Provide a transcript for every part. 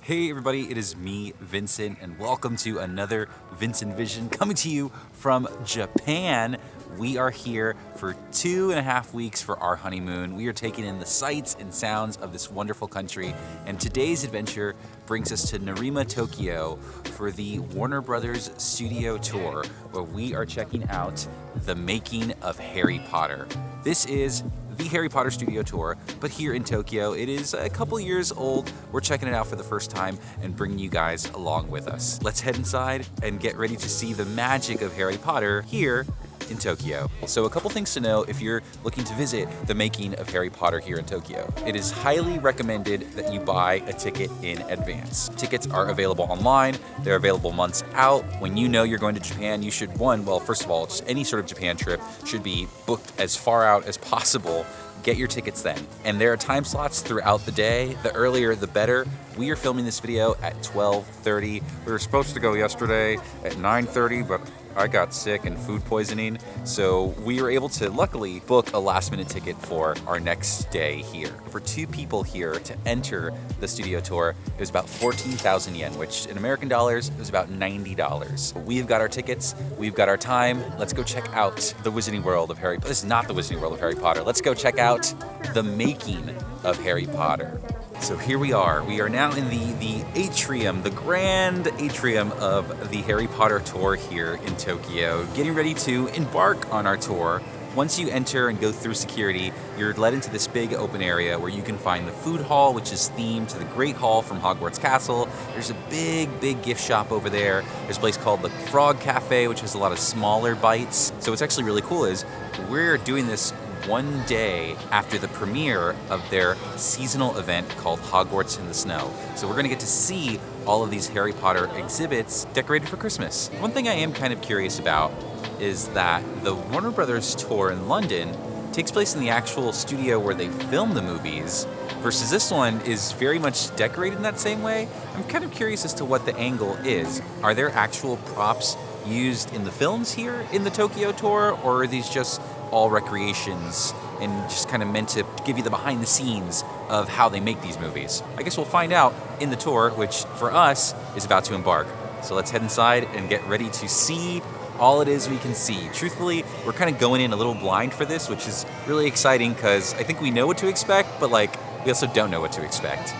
Hey everybody, it is me, Vincent, and welcome to another VincentVision coming to you from Japan. We are here for 2.5 weeks for our honeymoon. We are taking in the sights and sounds of this wonderful country, and today's adventure brings us to Narima, Tokyo for the Warner Brothers studio tour, where we are checking out the making of Harry Potter. This is the Harry Potter studio tour, but here in Tokyo. It is a couple years old. We're checking it out for the first time and bringing you guys along with us. Let's head inside and get ready to see the magic of Harry Potter here in Tokyo. So a couple things to know if you're looking to visit the making of Harry Potter here in Tokyo. It is highly recommended that you buy a ticket in advance. Tickets are available online. They're available months out. When you know you're going to Japan, you should first of all, just any sort of Japan trip should be booked as far out as possible. Get your tickets then. And there are time slots throughout the day. The earlier, the better. We are filming this video at 12:30. We were supposed to go yesterday at 9:30, but I got sick and food poisoning. So we were able to luckily book a last minute ticket for our next day here. For two people here to enter the studio tour, it was about 14,000 yen, which in American dollars is about $90. We've got our tickets, we've got our time. Let's go check out the Wizarding World of Harry Potter. This is not the Wizarding World of Harry Potter. Let's go check out the making of Harry Potter. So here we are. We are now in the atrium, the grand atrium of the Harry Potter tour here in Tokyo, getting ready to embark on our tour. Once you enter and go through security, you're led into this big open area where you can find the food hall, which is themed to the Great Hall from Hogwarts Castle. There's a big gift shop over there. There's a place called the Frog Cafe, which has a lot of smaller bites. So what's actually really cool is we're doing this one day after the premiere of their seasonal event called Hogwarts in the Snow. So we're gonna get to see all of these Harry Potter exhibits decorated for Christmas. One thing I am kind of curious about is that the Warner Brothers tour in London takes place in the actual studio where they film the movies, versus this one is very much decorated in that same way. I'm kind of curious as to what the angle is. Are there actual props used in the films here in the Tokyo tour, or are these just all recreations and just kind of meant to give you the behind the scenes of how they make these movies? I guess we'll find out in the tour, which for us is about to embark. So let's head inside and get ready to see all it is we can see. Truthfully, we're kind of going in a little blind for this, which is really exciting because I think we know what to expect, but we also don't know what to expect.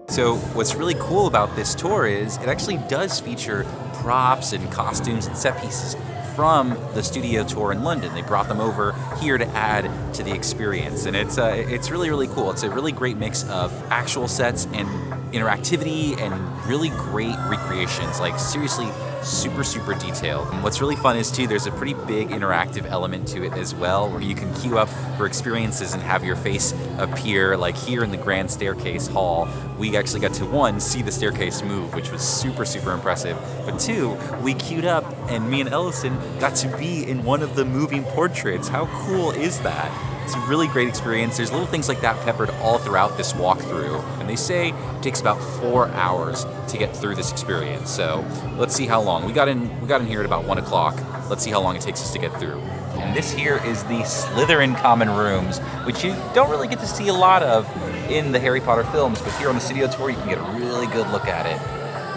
So what's really cool about this tour is it actually does feature props and costumes and set pieces from the studio tour in London. They brought them over here to add to the experience, and it's really cool. It's a really great mix of actual sets and interactivity and really great recreations, seriously super detailed. And what's really fun is too, there's a pretty big interactive element to it as well, where you can queue up for experiences and have your face appear. Like here in the grand staircase hall, we actually got to one, see the staircase move, which was super impressive, but two, we queued up and me and Ellison got to be in one of the moving portraits. How cool is that? It's a really great experience. There's little things like that peppered all throughout this walkthrough, and they say it takes about 4 hours to get through this experience. So let's see how long. We got in here at about 1 o'clock. Let's see how long it takes us to get through. And this here is the Slytherin common rooms, which you don't really get to see a lot of in the Harry Potter films, but here on the studio tour you can get a really good look at it.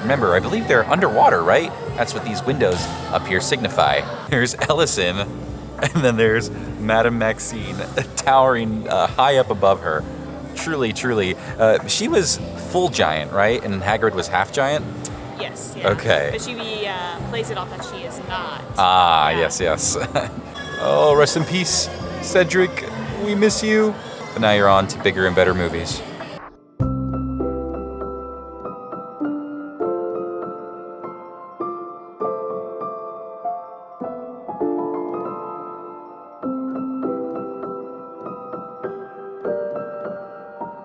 Remember, I believe they're underwater, right? That's what these windows up here signify. There's Ellison, and then there's Madame Maxine towering high up above her. Truly. She was full giant, right? And Hagrid was half giant? Yes. Yeah. Okay. But she plays it off that she is not. Ah, yeah. Yes. Oh, rest in peace, Cedric. We miss you. But now you're on to bigger and better movies.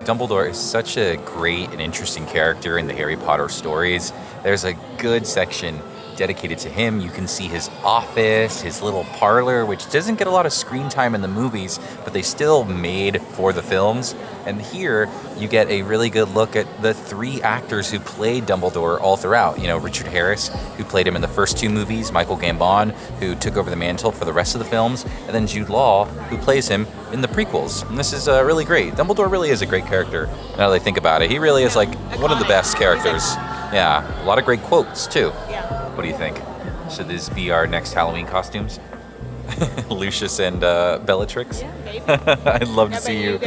Dumbledore is such a great and interesting character in the Harry Potter stories. There's a good section dedicated to him. You can see his office, his little parlor, which doesn't get a lot of screen time in the movies, but they still made for the films. And here you get a really good look at the 3 actors who played Dumbledore all throughout. You know, Richard Harris, who played him in the first 2 movies, Michael Gambon, who took over the mantle for the rest of the films, and then Jude Law, who plays him in the prequels. And this is really great. Dumbledore really is a great character, now that I think about it. He really is like one of the best characters. Yeah, a lot of great quotes, too. Yeah. What do you think? Should this be our next Halloween costumes? Lucius and Bellatrix? Yeah, maybe. I'd love to see you.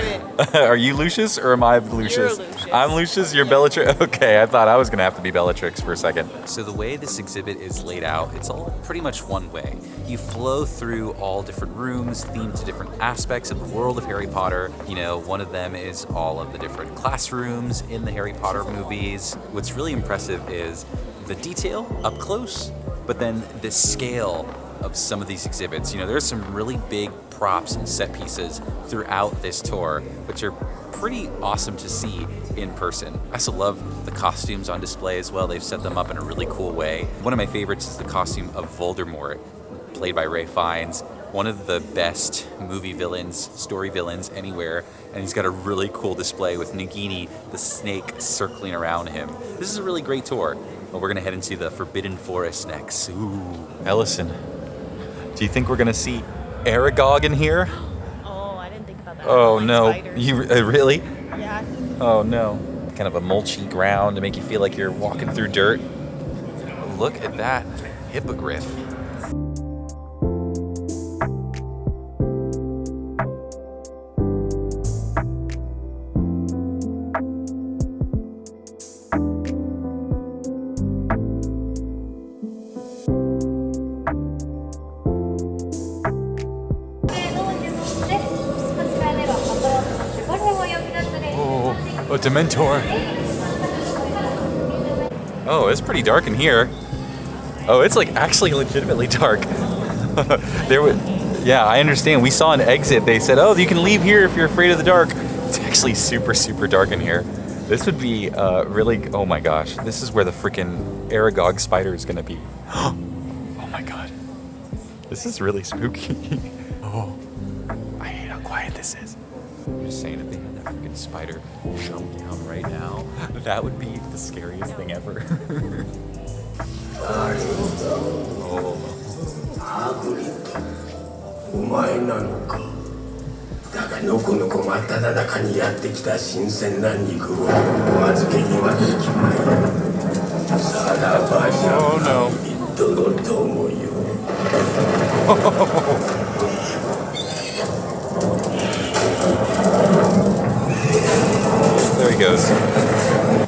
Are you Lucius or am I Lucius? You're Lucius. I'm Lucius, you're Bellatrix? Okay, I thought I was going to have to be Bellatrix for a second. So the way this exhibit is laid out, it's all pretty much one way. You flow through all different rooms themed to different aspects of the world of Harry Potter. You know, one of them is all of the different classrooms in the Harry Potter movies. What's really impressive is the detail up close, but then the scale of some of these exhibits. You know, there's some really big props and set pieces throughout this tour, which are pretty awesome to see in person. I also love the costumes on display as well. They've set them up in a really cool way. One of my favorites is the costume of Voldemort, played by Ralph Fiennes, one of the best movie villains, story villains anywhere, and he's got a really cool display with Nagini, the snake, circling around him. This is a really great tour. Well, we're gonna head into the Forbidden Forest next. Ooh, Ellison, do you think we're gonna see Aragog in here? Oh, I didn't think about that. Oh Like no, spiders. you really? Yeah. Oh no. Kind of a mulchy ground to make you feel like you're walking through dirt. Look at that hippogriff. A Dementor. Oh, it's pretty dark in here. Oh, it's like actually legitimately dark. Yeah, I understand. We saw an exit. They said, oh, you can leave here if you're afraid of the dark. It's actually super, super dark in here. This would be really, oh my gosh. This is where the freaking Aragog spider is gonna be. Oh my God. This is really spooky. Oh, I hate how quiet this is. I'm just saying, if they had that freaking spider jump down right now, that would be the scariest thing ever. Oh. お前なのか。だがのこのこ真っ只中にやってきた新鮮な肉をお預けにはできまい。さらばじゃ、人の友よ。There he goes.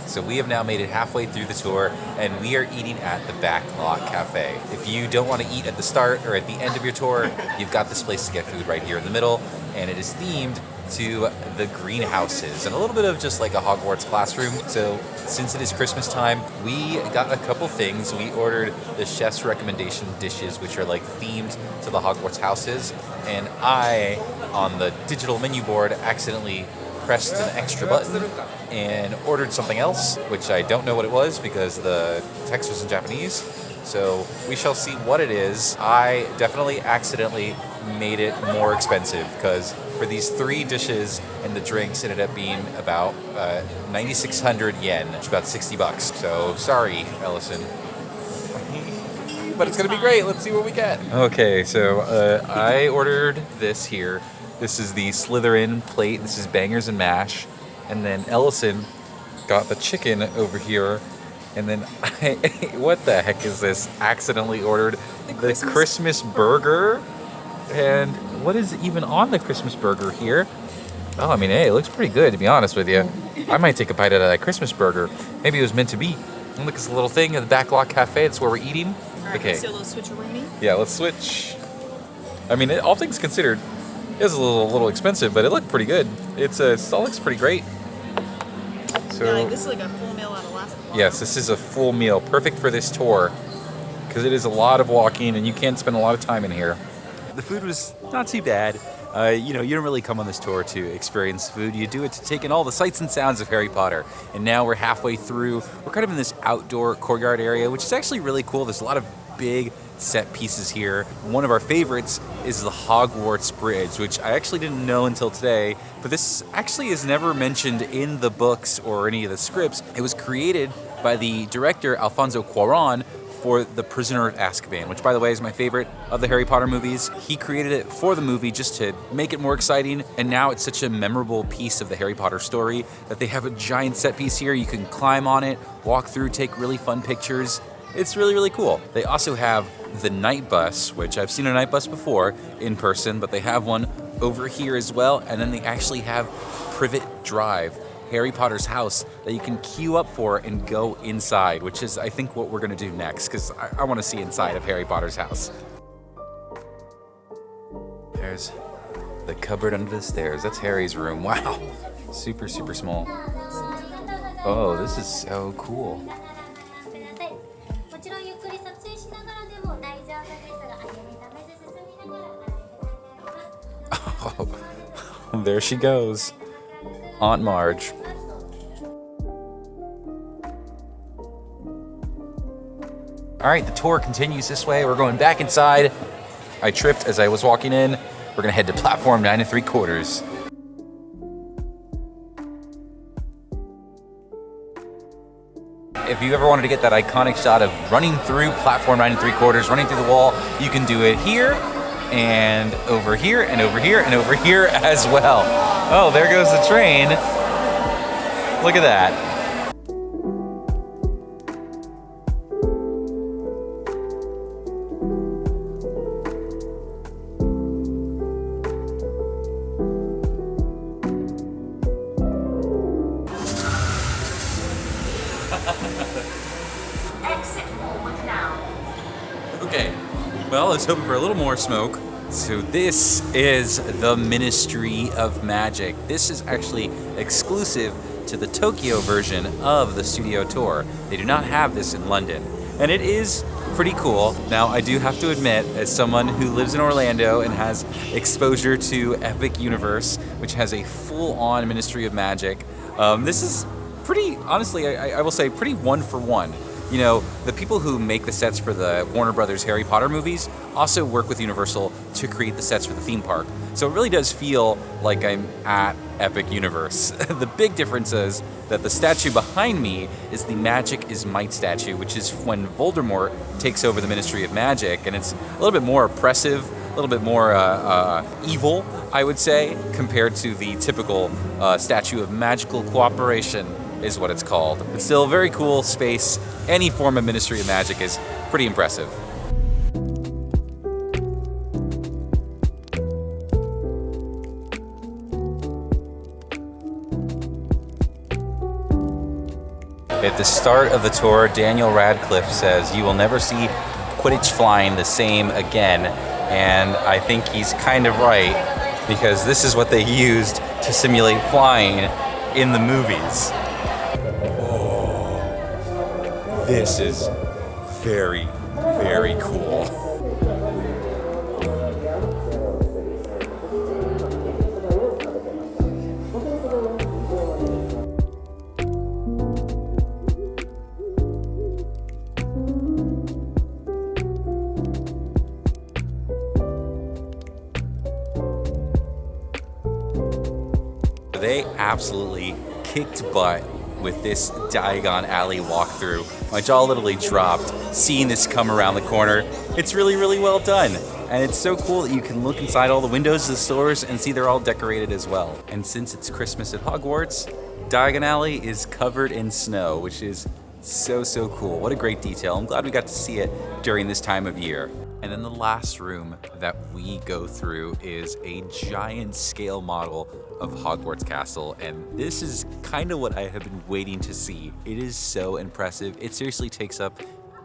So we have now made it halfway through the tour, and we are eating at the Backlot Cafe. If you don't want to eat at the start or at the end of your tour, you've got this place to get food right here in the middle, and it is themed to the greenhouses and a little bit of just like a Hogwarts classroom. So since it is Christmas time, we got a couple things. We ordered the chef's recommendation dishes, which are like themed to the Hogwarts houses, and I, on the digital menu board, accidentally pressed an extra button and ordered something else, which I don't know what it was because the text was in Japanese. So we shall see what it is. I definitely accidentally made it more expensive because for these 3 dishes and the drinks ended up being about 9,600 yen, which is about $60. So sorry, Ellison. But it's gonna be great. Let's see what we get. Okay, so I ordered this here. This is the Slytherin plate. This is bangers and mash. And then Ellison got the chicken over here. And then what the heck is this? Accidentally ordered the Christmas burger. And what is even on the Christmas burger here? Oh, I mean, hey, it looks pretty good, to be honest with you. I might take a bite out of that Christmas burger. Maybe it was meant to be. And look, it's a little thing at the Backlot Cafe. It's where we're eating. Okay. So a little switcheroonie? Yeah, let's switch. I mean, all things considered, it was a little expensive, but it looked pretty good. It all looks pretty great. So Yeah, like this is like a full meal at Alaska. yes, this is a full meal, perfect for this tour, because it is a lot of walking and you can't spend a lot of time in here. The food was not too bad. You know, you don't really come on this tour to experience food. You do it to take in all the sights and sounds of Harry Potter. And now we're halfway through. We're kind of in this outdoor courtyard area, which is actually really cool. There's a lot of big set pieces here. One of our favorites is the Hogwarts Bridge, which I actually didn't know until today, but this actually is never mentioned in the books or any of the scripts. It was created by the director Alfonso Cuarón for The Prisoner of Azkaban, which by the way is my favorite of the Harry Potter movies. He created it for the movie just to make it more exciting, and now it's such a memorable piece of the Harry Potter story that they have a giant set piece here. You can climb on it, walk through, take really fun pictures. It's really, really cool. They also have the night bus, which I've seen a night bus before in person, but they have one over here as well, and then they actually have Privet Drive, Harry Potter's house, that you can queue up for and go inside, which is, I think, what we're gonna do next, because I wanna see inside of Harry Potter's house. There's the cupboard under the stairs. That's Harry's room. Wow, super, super small. Oh, this is so cool. Oh, there she goes, Aunt Marge. All right, the tour continues this way. We're going back inside. I tripped as I was walking in. We're gonna head to platform 9 3/4. If you ever wanted to get that iconic shot of running through platform 9 3/4, running through the wall, you can do it here, and over here, and over here, and over here as well. Oh, there goes the train. Look at that. Exit now. Okay, well, I was hoping for a little more smoke. So this is the Ministry of Magic. This is actually exclusive to the Tokyo version of the studio tour. They do not have this in London, and it is pretty cool. Now, I do have to admit, as someone who lives in Orlando and has exposure to Epic Universe, which has a full-on Ministry of Magic, this is pretty, honestly, I will say, pretty one for one. You know, the people who make the sets for the Warner Brothers Harry Potter movies also work with Universal to create the sets for the theme park. So it really does feel like I'm at Epic Universe. The big difference is that the statue behind me is the Magic is Might statue, which is when Voldemort takes over the Ministry of Magic, and it's a little bit more oppressive, a little bit more evil, I would say, compared to the typical statue of magical cooperation is what it's called. It's still a very cool space. Any form of Ministry of Magic is pretty impressive. At the start of the tour, Daniel Radcliffe says, "You will never see Quidditch flying the same again." And I think he's kind of right, because this is what they used to simulate flying in the movies. This is very, very cool. They absolutely kicked butt with this Diagon Alley walkthrough. My jaw literally dropped seeing this come around the corner. It's really, really well done. And it's so cool that you can look inside all the windows of the stores and see they're all decorated as well. And since it's Christmas at Hogwarts, Diagon Alley is covered in snow, which is so, so cool. What a great detail. I'm glad we got to see it during this time of year. And then the last room that we go through is a giant scale model of Hogwarts Castle, and this is kind of what I have been waiting to see. It is so impressive. It seriously takes up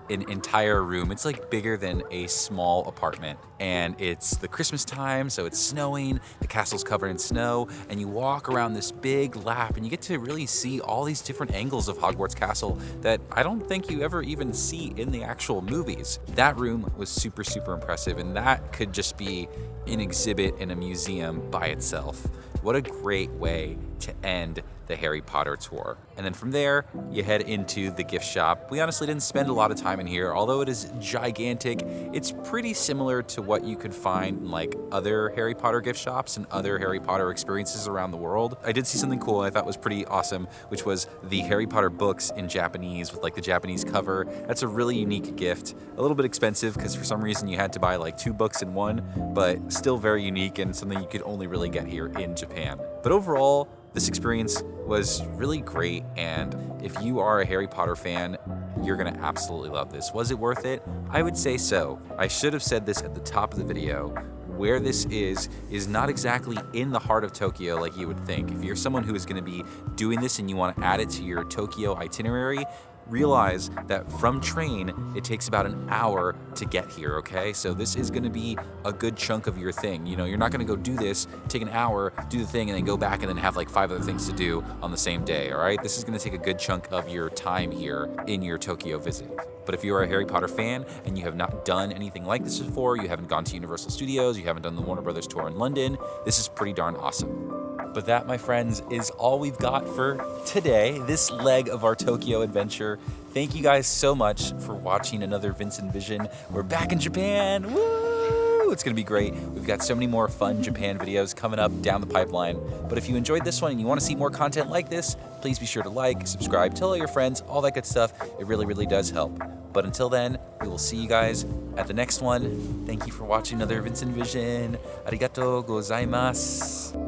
an entire room. It's like bigger than a small apartment, and it's the Christmas time, so it's snowing, the castle's covered in snow, and you walk around this big lap and you get to really see all these different angles of Hogwarts Castle that I don't think you ever even see in the actual movies. That room was super, super impressive, and that could just be an exhibit in a museum by itself. What a great way to end the Harry Potter tour. And then from there, you head into the gift shop. We honestly didn't spend a lot of time in here. Although it is gigantic, it's pretty similar to what you could find in like other Harry Potter gift shops and other Harry Potter experiences around the world. I did see something cool I thought was pretty awesome, which was the Harry Potter books in Japanese with like the Japanese cover. That's a really unique gift. A little bit expensive because for some reason you had to buy like 2 books in one, but still very unique and something you could only really get here in Japan. But overall, this experience was really great, and if you are a Harry Potter fan, you're gonna absolutely love this. Was it worth it? I would say so. I should have said this at the top of the video. Where this is not exactly in the heart of Tokyo like you would think. If you're someone who is gonna be doing this and you wanna add it to your Tokyo itinerary, realize that from train, it takes about an hour to get here, okay? So this is gonna be a good chunk of your thing. You know, you're not gonna go do this, take an hour, do the thing, and then go back and then have like 5 other things to do on the same day, all right? This is gonna take a good chunk of your time here in your Tokyo visit. But if you are a Harry Potter fan and you have not done anything like this before, you haven't gone to Universal Studios, you haven't done the Warner Brothers tour in London, this is pretty darn awesome. But that, my friends, is all we've got for today, this leg of our Tokyo adventure. Thank you guys so much for watching another VincentVision. We're back in Japan. Woo! It's gonna be great. We've got so many more fun Japan videos coming up down the pipeline. But if you enjoyed this one and you wanna see more content like this, please be sure to like, subscribe, tell all your friends, all that good stuff. It really, really does help. But until then, we will see you guys at the next one. Thank you for watching another VincentVision. Arigatou gozaimasu.